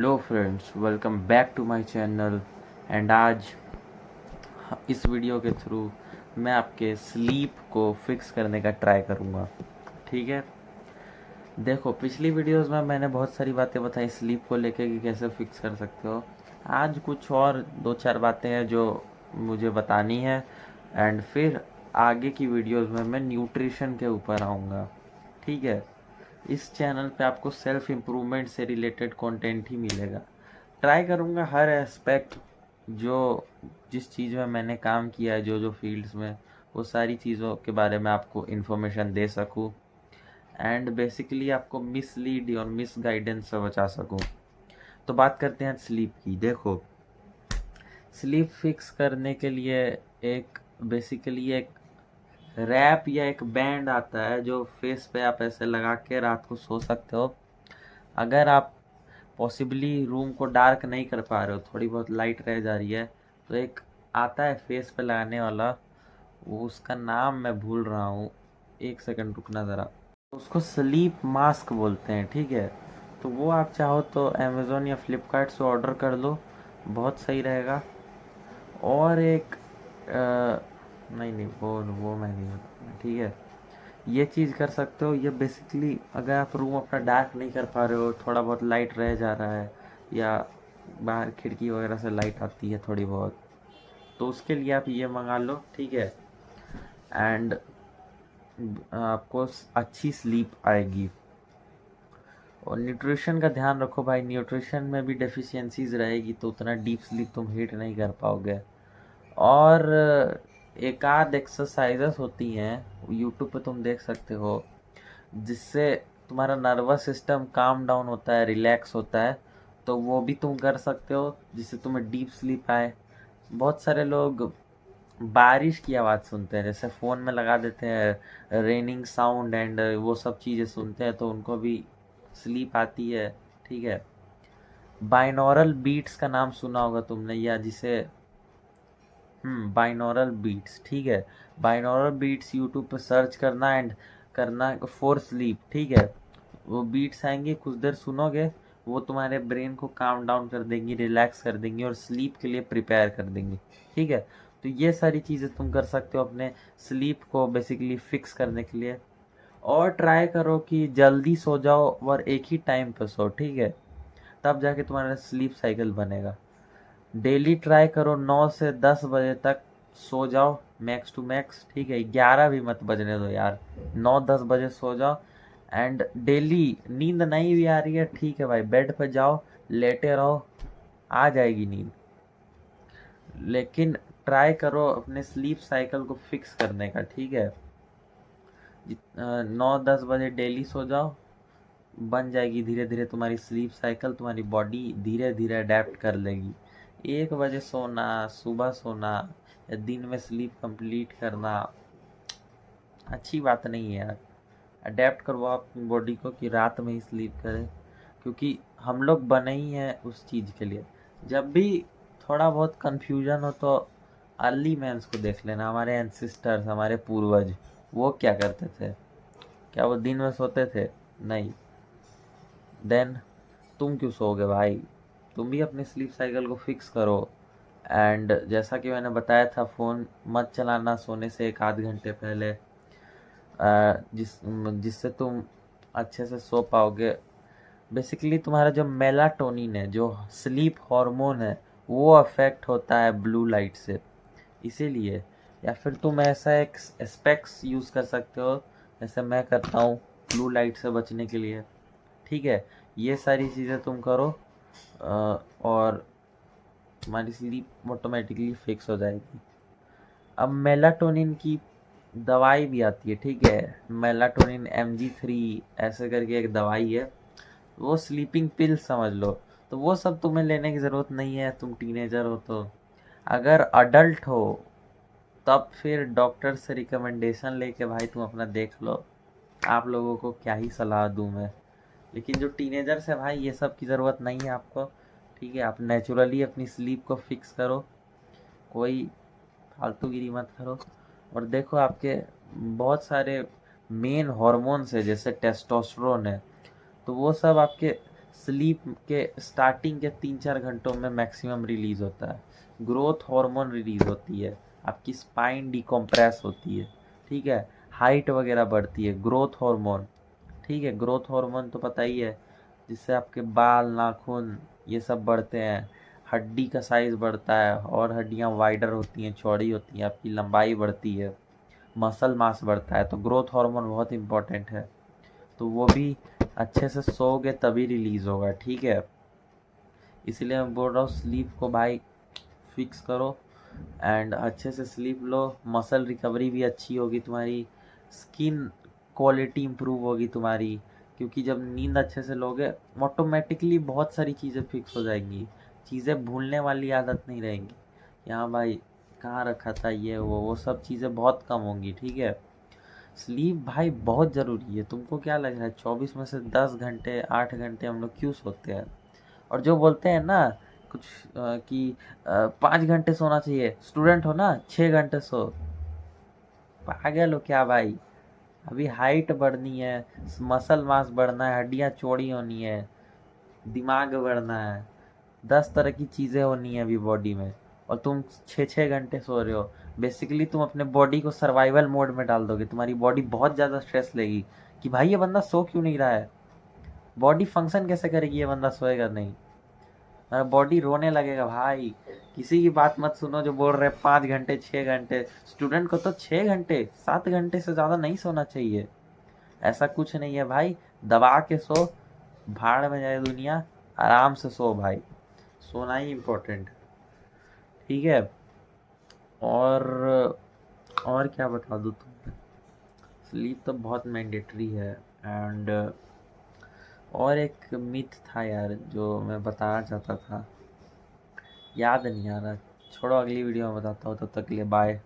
Hello friends, welcome back to my channel. And आज इस video के थ्रू मैं आपके स्लीप को फिक्स करने का ट्राई करूँगा। ठीक है, देखो पिछली वीडियोस में मैंने बहुत सारी बातें बताई स्लीप को लेके कि कैसे फिक्स कर सकते हो। आज कुछ और दो चार बातें हैं जो मुझे बतानी है। एंड फिर आगे की वीडियोस में मैं न्यूट्रिशन के ऊपर आऊँगा। ठीक है, इस चैनल पे आपको सेल्फ इम्प्रूवमेंट से रिलेटेड कंटेंट ही मिलेगा। ट्राई करूँगा हर एस्पेक्ट, जो जिस चीज़ में मैंने काम किया है, जो जो फील्ड्स में, वो सारी चीज़ों के बारे में आपको इन्फॉर्मेशन दे सकूँ एंड बेसिकली आपको मिसलीड और मिस गाइडेंस से बचा सकूँ। तो बात करते हैं स्लीप की। देखो, स्लीप फिक्स करने के लिए एक बेसिकली एक रैप या एक बैंड आता है जो फेस पे आप ऐसे लगा के रात को सो सकते हो। अगर आप पॉसिबली रूम को डार्क नहीं कर पा रहे हो, थोड़ी बहुत लाइट रह जा रही है, तो एक आता है फेस पे लगाने वाला, वो उसका नाम मैं भूल रहा हूँ, एक सेकंड रुकना ज़रा। उसको स्लीप मास्क बोलते हैं। ठीक है, तो वो आप चाहो तो अमेज़ोन या फ्लिपकार्ट से ऑर्डर कर लो, बहुत सही रहेगा। और एक नहीं नहीं, वो मैं नहीं बताऊँगा। ठीक है, ये चीज़ कर सकते हो। ये बेसिकली अगर आप रूम अपना डार्क नहीं कर पा रहे हो, थोड़ा बहुत लाइट रह जा रहा है या बाहर खिड़की वगैरह से लाइट आती है थोड़ी बहुत, तो उसके लिए आप ये मंगा लो। ठीक है, एंड आपको अच्छी स्लीप आएगी। और न्यूट्रिशन का ध्यान रखो भाई, न्यूट्रिशन में भी डेफिशिएंसीज रहेगी तो उतना डीप स्लीप तुम हिट नहीं कर पाओगे। और एक आध एक्सरसाइजेस होती हैं यूट्यूब पे, तुम देख सकते हो, जिससे तुम्हारा नर्वस सिस्टम काम डाउन होता है, रिलैक्स होता है। तो वो भी तुम कर सकते हो जिससे तुम्हें डीप स्लीप आए। बहुत सारे लोग बारिश की आवाज़ सुनते हैं, जैसे फ़ोन में लगा देते हैं रेनिंग साउंड एंड वो सब चीज़ें सुनते हैं, तो उनको भी स्लीप आती है। ठीक है, बाइनौरल बीट्स का नाम सुना होगा तुमने, या जिसे बाइनौरल बीट्स। ठीक है, बाइनौरल बीट्स यूट्यूब पे सर्च करना एंड करना फॉर स्लीप। ठीक है, वो बीट्स आएंगे, कुछ देर सुनोगे, वो तुम्हारे ब्रेन को काम डाउन कर देंगी, रिलैक्स कर देंगी और स्लीप के लिए प्रिपेयर कर देंगी। ठीक है, तो ये सारी चीज़ें तुम कर सकते हो अपने स्लीप को बेसिकली फिक्स करने के लिए। और ट्राई करो कि जल्दी सो जाओ और एक ही टाइम पे सो। ठीक है, तब जाके तुम्हारा स्लीप साइकिल बनेगा। डेली ट्राई करो 9 से 10 बजे तक सो जाओ, मैक्स टू मैक्स। ठीक है, 11 भी मत बजने दो यार, 9-10 बजे सो जाओ। एंड डेली नींद नहीं भी आ रही है, ठीक है भाई, बेड पे जाओ, लेटे रहो, आ जाएगी नींद। लेकिन ट्राई करो अपने स्लीप साइकिल को फिक्स करने का। ठीक है, 9-10 बजे डेली सो जाओ, बन जाएगी धीरे धीरे तुम्हारी स्लीप साइकिल, तुम्हारी बॉडी धीरे धीरे अडेप्ट कर लेगी। 1 बजे सोना, सुबह सोना या दिन में स्लीप कंप्लीट करना अच्छी बात नहीं है यार। अडेप्ट करवाओ अपनी बॉडी को कि रात में ही स्लीप करें, क्योंकि हम लोग बने ही हैं उस चीज़ के लिए। जब भी थोड़ा बहुत कन्फ्यूजन हो तो अर्ली मैंस को देख लेना, हमारे एंसिस्टर्स, हमारे पूर्वज, वो क्या करते थे? क्या वो दिन में सोते थे? नहीं। देन तुम क्यों सोओगे भाई? तुम भी अपनी स्लीप साइकिल को फिक्स करो। एंड जैसा कि मैंने बताया था, फ़ोन मत चलाना सोने से 1 आध घंटे पहले, जिससे तुम अच्छे से सो पाओगे। बेसिकली तुम्हारा जो मेलाटोनिन है, जो स्लीप हार्मोन है, वो अफेक्ट होता है ब्लू लाइट से, इसीलिए। या फिर तुम ऐसा एक स्पेक्स यूज़ कर सकते हो, जैसे मैं करता हूँ, ब्लू लाइट से बचने के लिए। ठीक है, ये सारी चीज़ें तुम करो और तुम्हारी स्लीप ऑटोमेटिकली फिक्स हो जाएगी। अब मेलाटोनिन की दवाई भी आती है। ठीक है, मेलाटोनिन MG3 ऐसे करके एक दवाई है, वो स्लीपिंग पिल समझ लो। तो वो सब तुम्हें लेने की ज़रूरत नहीं है, तुम टीनेजर हो तो। अगर अडल्ट हो तब फिर डॉक्टर से रिकमेंडेशन लेके भाई तुम अपना देख लो। आप लोगों को क्या ही सलाह दूँ मैं, लेकिन जो टीनेजर्स है भाई, ये सब की ज़रूरत नहीं है आपको। ठीक है, आप नेचुरली अपनी स्लीप को फिक्स करो, कोई फालतूगिरी मत करो। और देखो, आपके बहुत सारे मेन हार्मोन्स है, जैसे टेस्टोस्टेरोन है, तो वो सब आपके स्लीप के स्टार्टिंग के 3-4 घंटों में मैक्सिमम रिलीज़ होता है। ग्रोथ हार्मोन रिलीज़ होती है, आपकी स्पाइन डिकम्प्रेस होती है, ठीक है, हाइट वगैरह बढ़ती है, ग्रोथ हार्मोन, ठीक है। ग्रोथ हार्मोन तो पता ही है, जिससे आपके बाल, नाखून ये सब बढ़ते हैं, हड्डी का साइज़ बढ़ता है और हड्डियाँ वाइडर होती हैं, चौड़ी होती हैं, आपकी लंबाई बढ़ती है, मसल मास बढ़ता है। तो ग्रोथ हार्मोन बहुत इंपॉर्टेंट है, तो वो भी अच्छे से सोओगे तभी रिलीज़ होगा, ठीक है। इसलिए मैं बोल रहा हूँ स्लीप को भाई फिक्स करो एंड अच्छे से स्लीप लो। मसल रिकवरी भी अच्छी होगी तुम्हारी, स्किन क्वालिटी इम्प्रूव होगी तुम्हारी, क्योंकि जब नींद अच्छे से लोगे ऑटोमेटिकली बहुत सारी चीज़ें फिक्स हो जाएंगी, चीज़ें भूलने वाली आदत नहीं रहेंगी, यहाँ भाई कहाँ रखा था ये वो सब चीज़ें बहुत कम होंगी, ठीक है। स्लीप भाई बहुत ज़रूरी है। तुमको क्या लग रहा है 24 में से 10 घंटे 8 घंटे हम लोग क्यों सोते हैं? और जो बोलते हैं ना कुछ कि 5 घंटे सोना चाहिए, स्टूडेंट हो ना 6 घंटे सो, पागल हो क्या भाई? अभी हाइट बढ़नी है, मसल मास बढ़ना है, हड्डियाँ चौड़ी होनी है, दिमाग बढ़ना है, 10 तरह की चीज़ें होनी है अभी बॉडी में, और तुम 6-6 घंटे सो रहे हो। बेसिकली तुम अपने बॉडी को सर्वाइवल मोड में डाल दोगे, तुम्हारी बॉडी बहुत ज़्यादा स्ट्रेस लेगी कि भाई ये बंदा सो क्यों नहीं रहा है, बॉडी फंक्शन कैसे करेगी ये बंदा सोएगा नहीं, बॉडी रोने लगेगा भाई। किसी की बात मत सुनो जो बोल रहे 5 घंटे 6 घंटे, स्टूडेंट को तो 6 घंटे 7 घंटे से ज़्यादा नहीं सोना चाहिए। ऐसा कुछ नहीं है भाई, दबा के सो, भाड़ में जाए दुनिया, आराम से सो भाई, सोना ही इम्पोर्टेंट, ठीक है। और और क्या बता दूँ तुम्हें, स्लीप तो बहुत मैंडेटरी है। एंड और एक मिथ था यार जो मैं बताना चाहता था, याद नहीं आ रहा, छोड़ो अगली वीडियो में बताता हूँ, तब तक के लिए बाय।